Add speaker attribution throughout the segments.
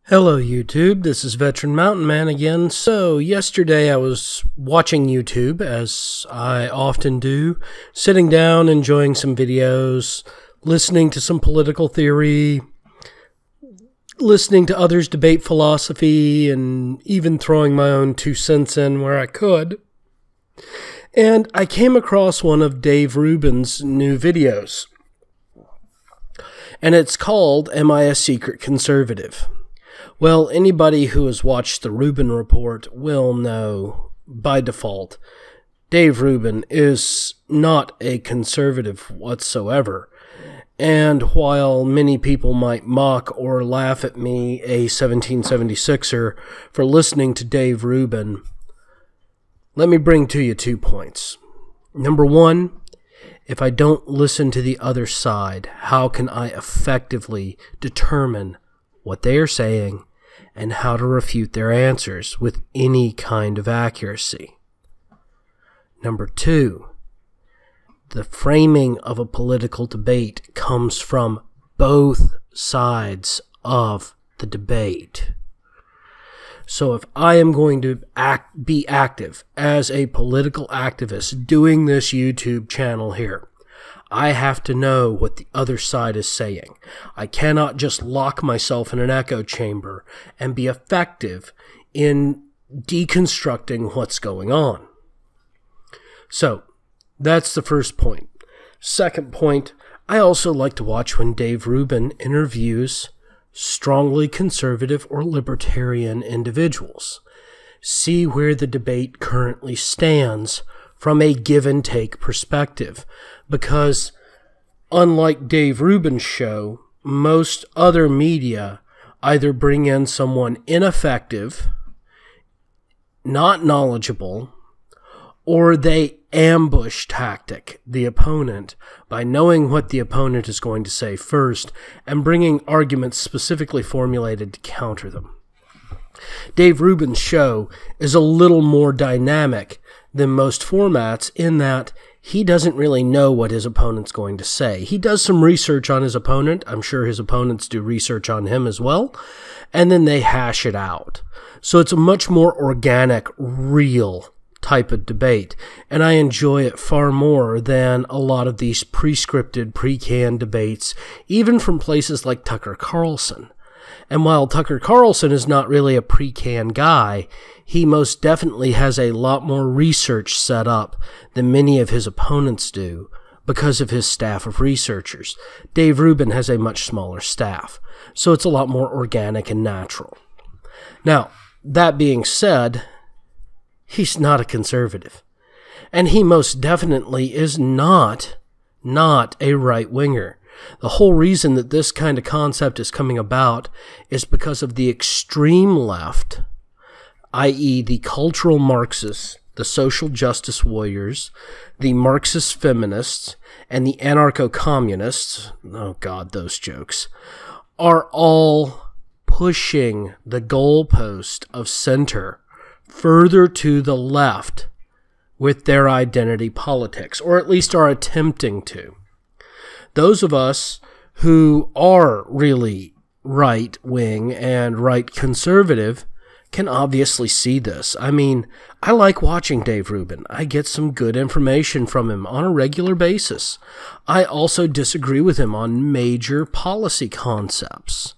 Speaker 1: Hello YouTube, this is Veteran Mountain Man again. So yesterday I was watching YouTube, as I often do, sitting down, enjoying some videos, listening to some political theory, listening to others debate philosophy, and even throwing my own 2 cents in where I could. And I came across one of Dave Rubin's new videos. And it's called, Am I a Secret Conservative? Well, anybody who has watched the Rubin Report will know, by default, Dave Rubin is not a conservative whatsoever. And while many people might mock or laugh at me, a 1776er, for listening to Dave Rubin, let me bring to you 2 points. Number 1, if I don't listen to the other side, how can I effectively determine what they are saying and how to refute their answers with any kind of accuracy? Number 2, the framing of a political debate comes from both sides of the debate. So if I am going to be active as a political activist doing this YouTube channel here, I have to know what the other side is saying. I cannot just lock myself in an echo chamber and be effective in deconstructing what's going on. So, that's the first point. Second point, I also like to watch when Dave Rubin interviews strongly conservative or libertarian individuals. See where the debate currently stands from a give-and-take perspective, because unlike Dave Rubin's show, most other media either bring in someone ineffective, not knowledgeable, or they ambush tactic the opponent by knowing what the opponent is going to say first and bringing arguments specifically formulated to counter them. Dave Rubin's show is a little more dynamic than most formats in that he doesn't really know what his opponent's going to say. He does some research on his opponent. I'm sure his opponents do research on him as well. And then they hash it out. So it's a much more organic, real type of debate. And I enjoy it far more than a lot of these pre-scripted, pre-canned debates, even from places like Tucker Carlson. And while Tucker Carlson is not really a pre-canned guy, he most definitely has a lot more research set up than many of his opponents do because of his staff of researchers. Dave Rubin has a much smaller staff, so it's a lot more organic and natural. Now, that being said, he's not a conservative. And he most definitely is not a right-winger. The whole reason that this kind of concept is coming about is because of the extreme left, i.e. the cultural Marxists, the social justice warriors, the Marxist feminists, and the anarcho-communists, oh God, those jokes, are all pushing the goalpost of center further to the left with their identity politics, or at least are attempting to. Those of us who are really right-wing and right-conservative can obviously see this. I mean, I like watching Dave Rubin. I get some good information from him on a regular basis. I also disagree with him on major policy concepts.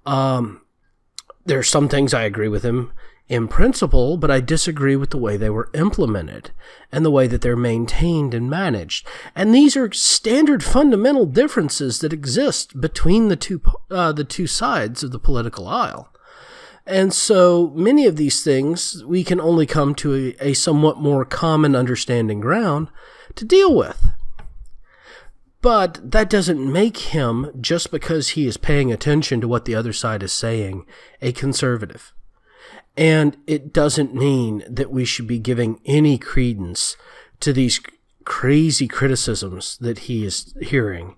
Speaker 1: There are some things I agree with him in principle, but I disagree with the way they were implemented and the way that they're maintained and managed. And these are standard fundamental differences that exist between the two sides of the political aisle. And so many of these things we can only come to a somewhat more common understanding ground to deal with. But that doesn't make him, just because he is paying attention to what the other side is saying, a conservative. And it doesn't mean that we should be giving any credence to these crazy criticisms that he is hearing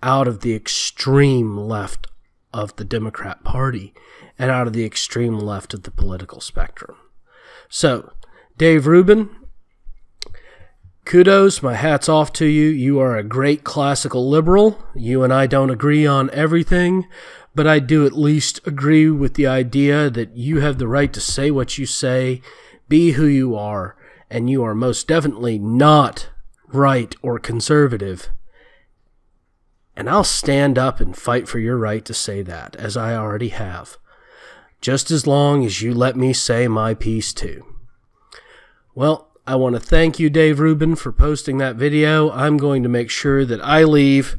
Speaker 1: out of the extreme left of the Democrat Party and out of the extreme left of the political spectrum. So, Dave Rubin, Kudos, my hat's off to you. You are a great classical liberal. You and I don't agree on everything, but I do at least agree with the idea that you have the right to say what you say, be who you are, and you are most definitely not right or conservative. And I'll stand up and fight for your right to say that, as I already have, just as long as you let me say my piece too. Well, I want to thank you, Dave Rubin, for posting that video. I'm going to make sure that I leave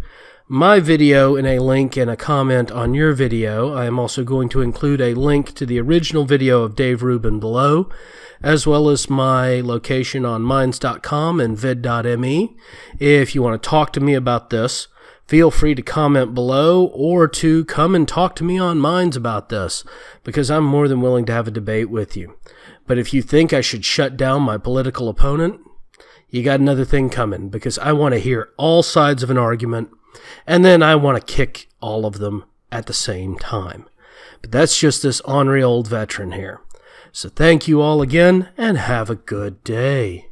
Speaker 1: my video in a link and a comment on your video. I am also going to include a link to the original video of Dave Rubin below, as well as my location on minds.com and vid.me. If you want to talk to me about this, feel free to comment below or to come and talk to me on Minds about this, because I'm more than willing to have a debate with you. But if you think I should shut down my political opponent, you got another thing coming, because I want to hear all sides of an argument, and then I want to kick all of them at the same time. But that's just this ornery old veteran here. So thank you all again, and have a good day.